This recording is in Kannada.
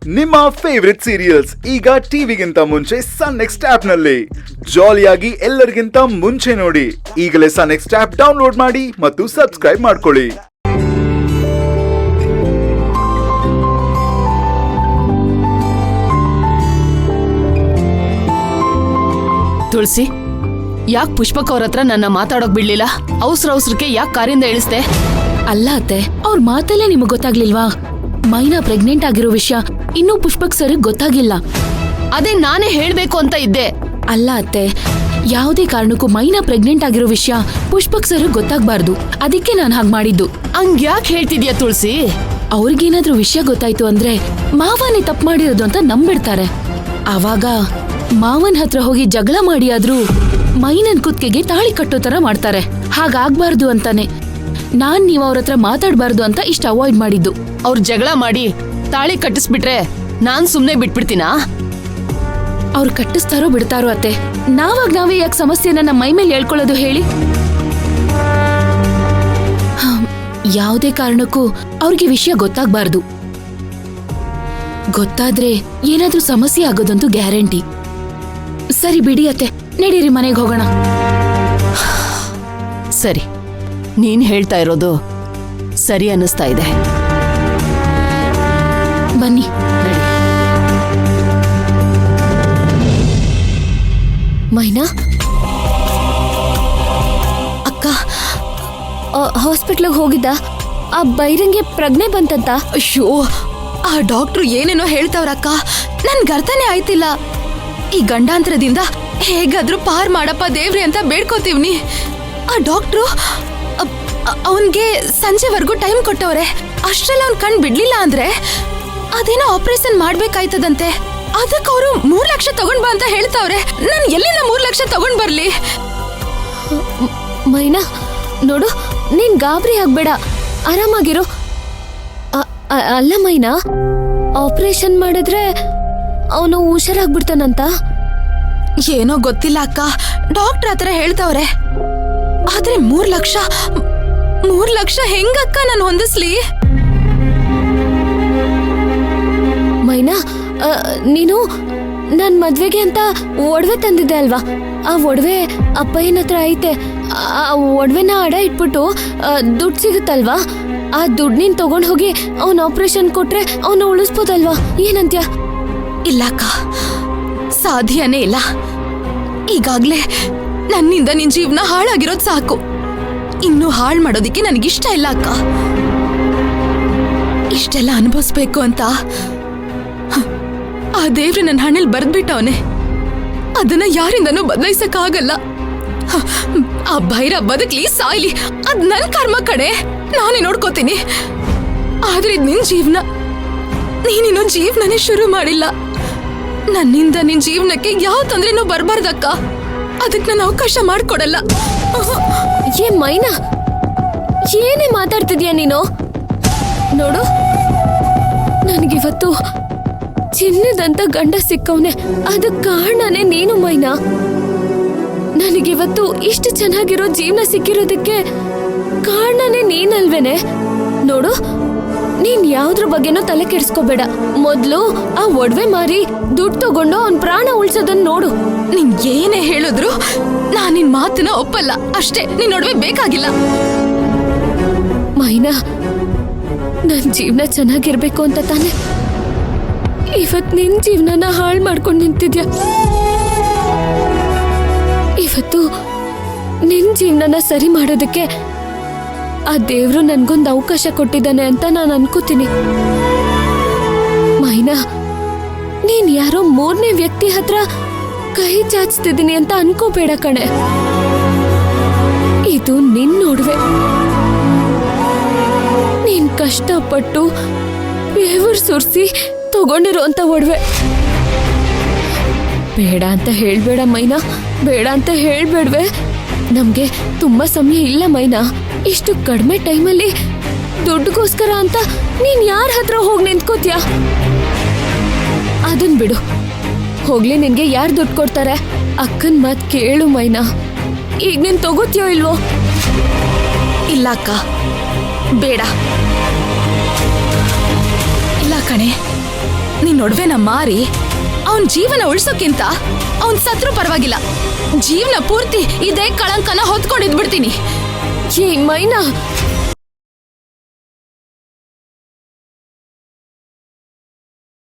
ನಿಮ್ಮ ಫೇವರಿಟ್ ಸೀರಿಯಲ್ಸ್ ಈಗ ಟಿವಿಗಿಂತ ಮುಂಚೆ ಸನ್ ನೆಕ್ಸ್ಟ್ ಆಪ್ ನಲ್ಲಿ ಜಾಲಿಯಾಗಿ ಎಲ್ಲರಿಗಿಂತ ಮುಂಚೆ ನೋಡಿ. ಈಗಲೇ ಸನ್ ನೆಕ್ಸ್ಟ್ ಆಪ್ ಡೌನ್ಲೋಡ್ ಮಾಡಿ ಮತ್ತು ಸಬ್ಸ್ಕ್ರೈಬ್ ಮಾಡ್ಕೊಳ್ಳಿ. ತುಳಸಿ, ಯಾಕೆ ಪುಷ್ಪಕ್ ಅವ್ರ ಹತ್ರ ನನ್ನ ಮಾತಾಡೋಕ್ ಬಿಡ್ಲಿಲ್ಲ? ಅವಸರಕ್ಕೆ ಯಾಕೆ ಕಾರಿಂದ ಇಳಿಸ್ದೆ? ಅಲ್ಲ ಅತ್ತೆ, ಅವ್ರ ಮಾತಲ್ಲೇ ನಿಮಗ್ ಗೊತ್ತಾಗ್ಲಿಲ್ವಾ? ಮೈನಾ ಪ್ರೆಗ್ನೆಂಟ್ ಆಗಿರೋ ವಿಷಯ ಇನ್ನೂ ಪುಷ್ಪಕ್ ಸರ್ ಗೊತ್ತಾಗಿಲ್ಲ. ಅದೇ ನಾನೇ ಹೇಳ್ಬೇಕು ಅಂತ ಇದ್ದೆ. ಅಲ್ಲ ಅತ್ತೆ, ಯಾವುದೇ ಕಾರಣಕ್ಕೂ ಮೈನಾ ಪ್ರೆಗ್ನೆಂಟ್ ಆಗಿರೋ ವಿಷಯ ಪುಷ್ಪಕ್ ಸರ್ ಗೊತ್ತಾಗ್ಬಾರ್ದು. ಅದಕ್ಕೆ ನಾನ್ ಹಾಗ್ ಮಾಡಿದ್ದು. ಹಂಗ್ಯಾಕ್ ಹೇಳ್ತಿದ್ಯಾ ತುಳಸಿ? ಅವ್ರಿಗೇನಾದ್ರೂ ವಿಷಯ ಗೊತ್ತಾಯ್ತು ಅಂದ್ರೆ ಮಾವನೇ ತಪ್ಪು ಮಾಡಿರೋದು ಅಂತ ನಂಬಿಡ್ತಾರೆ. ಆವಾಗ ಮಾವನ್ ಹತ್ರ ಹೋಗಿ ಜಗಳ ಮಾಡಿ ಆದ್ರೂ ಮೈನನ್ ಕುತ್ತಿಗೆಗೆ ತಾಳಿ ಕಟ್ಟೋ ತರ ಮಾಡ್ತಾರೆ. ಹಾಗಾಗ್ಬಾರ್ದು ಅಂತಾನೆ ನೀವ್ ಅವ್ರ ಹತ್ರ ಮಾತಾಡ್ಬಾರ್ದು ಅಂತ ಇಷ್ಟ ಅವಾಯ್ಡ್ ಮಾಡಿದ್ದು. ಅವ್ರ ಜಗಳ ಮಾಡಿ ತಾಳಿ ಕಟ್ಟಿಸ್ಬಿಟ್ರೆ ನಾನ್ ಸುಮ್ನೆ ಬಿಟ್ಬಿಡ್ತೀನಾ? ಅವ್ರು ಕಟ್ಟಿಸ್ತಾರೋ ಬಿಡ್ತಾರೋ ಅತ್ತೆ, ನಾವೇ ಯಾಕೆ ಸಮಸ್ಯೆನ ನಮ್ಮ ಮೈ ಮೇಲೆ ಹೇಳ್ಕೊಳ್ಳೋದು ಹೇಳಿ? ಯಾವುದೇ ಕಾರಣಕ್ಕೂ ಅವ್ರಿಗೆ ವಿಷಯ ಗೊತ್ತಾಗ್ಬಾರ್ದು. ಗೊತ್ತಾದ್ರೆ ಏನಾದ್ರೂ ಸಮಸ್ಯೆ ಆಗೋದಂತೂ ಗ್ಯಾರಂಟಿ. ಸರಿ ಬಿಡಿ ಅತ್ತೆ, ನಡೀರಿ ಮನೆಗೆ ಹೋಗೋಣ. ಸರಿ, ನೀನ್ ಹೇಳ್ತಾ ಇರೋದು ಸರಿ ಅನ್ನಿಸ್ತಾ ಇದೆ. ಬನ್ನಿ. ಮೈನಾ ಅಕ್ಕ ಹಾಸ್ಪಿಟ್ಲಿಗೆ ಹೋಗಿದ್ದ? ಆ ಬೈರಂಗೆ ಪ್ರಜ್ಞೆ ಬಂತಂತ. ಅಯ್ಯೋ, ಆ ಡಾಕ್ಟ್ರು ಏನೇನೋ ಹೇಳ್ತಾವ್ರಕ್ಕ, ನನ್ಗೆ ಅರ್ಥನೇ ಆಯ್ತಿಲ್ಲ. ಈ ಗಂಡಾಂತರದಿಂದ ಹೇಗಾದ್ರೂ ಪಾರ್ ಮಾಡಪ್ಪ ದೇವ್ರಿ ಅಂತ ಬೇಡ್ಕೋತೀವ್ನಿ. ಆ ಡಾಕ್ಟ್ರು ಅವನ್ಗೆ ಸಂಜೆವರೆಗೂ ಟೈಮ್ ಕೊಟ್ಟವ್ರೆ. ಅಷ್ಟ್ರಲ್ಲ ಅವ್ನ್ ಕಣ್ ಬಿಡ್ಲಿಲ್ಲ ಅಂದ್ರೆ ಅದೇನೋ ಆಪರೇಷನ್ ಮಾಡ್ಬೇಕಾಯ್ತದಂತೆ. ಅದಕ್ಕೆ ಅವರು 3 ಲಕ್ಷ ತಗೊಂಡ್ ಬಾ ಅಂತ ಹೇಳ್ತಾವ್ರೆ. ನನ್ ಎಲ್ಲಿಂದ 3 ಲಕ್ಷ ತಗೊಂಡ್ ಬರ್ಲಿ? ಮೈನಾ ನೋಡು, ನೀನ್ ಗಾಬರಿ ಆಗ್ಬೇಡ, ಆರಾಮಾಗಿರು. ಅಲ್ಲ ಮೈನಾ, ಆಪರೇಷನ್ ಮಾಡಿದ್ರೆ ಅವನು ಹುಷಾರಾಗ್ಬಿಡ್ತಾನಂತ. ಏನೋ ಗೊತ್ತಿಲ್ಲ ಅಕ್ಕ, ಡಾಕ್ಟರ್ ಆತರ ಹೇಳ್ತಾವ್ರೆ. ಆದ್ರೆ 3 ಲಕ್ಷ ಹೆಂಗಕ್ಕ ನಾನು ಹೊಂದಿಸ್ಲಿ? ಮೈನಾ, ನೀನು ನನ್ ಮದ್ವೆಗೆ ಅಂತ ಒಡವೆ ತಂದಿದ್ದೆ ಅಲ್ವಾ? ಆ ಒಡವೆ ಅಪ್ಪಯ್ಯನ ಹತ್ರ ಐತೆ. ಆ ಒಡವೆನ ಅಡ ಇಟ್ಬಿಟ್ಟು ದುಡ್ಡು ಸಿಗುತ್ತಲ್ವಾ? ಆ ದುಡ್ಡು ನೀನ್ ತಗೊಂಡ್ ಹೋಗಿ ಅವನ್ ಆಪರೇಷನ್ ಕೊಟ್ರೆ ಅವನ ಉಳಿಸ್ಬೋದಲ್ವಾ? ಏನಂತ್ಯ? ಇಲ್ಲ ಅಕ್ಕ, ಸಾಧ್ಯನೇ ಇಲ್ಲ. ಈಗಾಗ್ಲೇ ನನ್ನಿಂದ ನಿನ್ ಜೀವನ ಹಾಳಾಗಿರೋದ್ ಸಾಕು. ಇನ್ನು ಹಾಳು ಮಾಡೋದಿಕ್ಕೆ ನನಗಿಷ್ಟ ಇಲ್ಲ ಅಕ್ಕ. ಇಷ್ಟೆಲ್ಲ ಅನುಭವಿಸ್ಬೇಕು ಅಂತ ಆ ದೇವ್ರು ನನ್ನ ಹಣೆಲ್ ಬರ್ದ್ಬಿಟ್ಟವನೆ. ಅದನ್ನ ಯಾರಿಂದನೂ ಬದಲಾಯಿಸಕ್ ಆಗಲ್ಲ. ಆ ಭೈರ ಬದುಕ್ಲಿ ಸಾಯ್ಲಿ, ಅದ್ ನನ್ ಕರ್ಮ ಕಡೆ, ನಾನೇ ನೋಡ್ಕೋತೀನಿ. ಆದ್ರೆ ನಿನ್ ಜೀವನ, ನೀನಿನ್ನೂ ಜೀವನನೇ ಶುರು ಮಾಡಿಲ್ಲ. ನನ್ನಿಂದ ನಿನ್ ಜೀವನಕ್ಕೆ ಯಾವ ತೊಂದ್ರೆನೂ ಬರ್ಬಾರ್ದಕ್ಕ. ಅದಕ್ಕೆ ನಾನು ಅವಕಾಶ ಮಾಡ್ಕೊಡಲ್ಲ. ಏ ಮೈನಾ, ಏನೇ ಮಾತಾಡ್ತಿದ್ಯಾ ನೀನು? ನೋಡು, ನನಗಿವತ್ತು ಚಿನ್ನದಂತ ಗಂಡ ಸಿಕ್ಕವನೆ. ಅದಕ್ಕೆ ಕಾರಣನೇ ನೀನು ಮೈನಾ. ನನಗಿವತ್ತು ಇಷ್ಟು ಚೆನ್ನಾಗಿರೋ ಜೀವನ ಸಿಕ್ಕಿರೋದಕ್ಕೆ ಕಾರಣನೇ ನೀನಲ್ವೇನೆ? ನೋಡು, ನೀನ್ ಯಾವ್ದ್ರ ಬಗ್ಗೆನೂ ತಲೆ ಕೆಡಿಸ್ಕೋಬೇಡ. ಮೊದ್ಲು ಆ ಒಡವೆ ಮಾರಿ ದುಡ್ಡು ತಗೊಂಡು ಅವನ್ ಪ್ರಾಣ ಉಳ್ಸೋದನ್ನ ನೋಡು. ನೀನ್ ಏನೇ ಹೇಳಿದ್ರು ನಾನ್ ನಿನ್ ಮಾತನ್ನ ಒಪ್ಪಲ್ಲ ಅಷ್ಟೇ. ನೀನ್ ಒಡವೆ ಬೇಕಾಗಿಲ್ಲ. ಮೈನಾ, ನನ್ ಜೀವನ ಚೆನ್ನಾಗಿರ್ಬೇಕು ಅಂತ ತಾನೆ ಇವತ್ ನಿನ್ ಜೀವನನ ಹಾಳು ಮಾಡ್ಕೊಂಡು ನಿಂತಿದ್ಯಾ. ಇವತ್ತು ನಿನ್ ಜೀವನನ ಸರಿ ಮಾಡೋದಕ್ಕೆ ಆ ದೇವ್ರು ನನ್ಗೊಂದು ಅವಕಾಶ ಕೊಟ್ಟಿದ್ದಾನೆ ಅಂತ ನಾನು ಅನ್ಕೋತೀನಿ. ಮೈನಾ, ನೀನ್ ಯಾರೋ 3ನೇ ವ್ಯಕ್ತಿ ಹತ್ರ ಕೈ ಚಾಚ್ತಿದ್ದೀನಿ ಅಂತ ಅನ್ಕೋಬೇಡ ಕಣೆ. ಇದು ನಿನ್ ಒಡವೆ. ನೀನ್ ಕಷ್ಟಪಟ್ಟು ಬೆವರು ಸುರಿಸಿ ತಗೊಂಡಿರೋಂತ ಒಡವೆ. ಬೇಡ ಅಂತ ಹೇಳ್ಬೇಡ ಮೈನಾ, ಬೇಡ ಅಂತ ಹೇಳ್ಬೇಡ್ವೆ. ನಮ್ಗೆ ತುಂಬಾ ಸಮಯ ಇಲ್ಲ ಮೈನಾ. ಇಷ್ಟು ಕಡಿಮೆ ಟೈಮಲ್ಲಿ ದುಡ್ಡುಗೋಸ್ಕರ ಅಂತ ನೀನ್ ಯಾರ ಹತ್ರ ಹೋಗಿ ನಿಂತ್ಕೋತ್ಯಾ? ಅದನ್ ಬಿಡು, ಹೋಗ್ಲಿ, ನಿನ್ಗೆ ಯಾರು ದುಡ್ಡು ಕೊಡ್ತಾರೆ? ಅಕ್ಕನ್ ಮಾತ್ ಕೇಳು ಮೈನಾ. ಈಗ ನೀನ್ ತಗೋತೀಯೋ ಇಲ್ವೋ? ಇಲ್ಲ ಅಕ್ಕ, ಬೇಡ. ಇಲ್ಲ ಕಣೆ, ನಿನ್ ಒಡವೆನ ಮಾರಿ ಅವನ್ ಜೀವನ ಉಳ್ಸೋಕ್ಕಿಂತ ಅವನ್ ಸತ್ರು ಪರವಾಗಿಲ್ಲ, ಜೀವನ ಪೂರ್ತಿ ಇದೇ ಕಳಂಕನ ಹೊತ್ಕೊಂಡಿದ್ಬಿಡ್ತೀನಿ. ಏ ಮೈನಾ,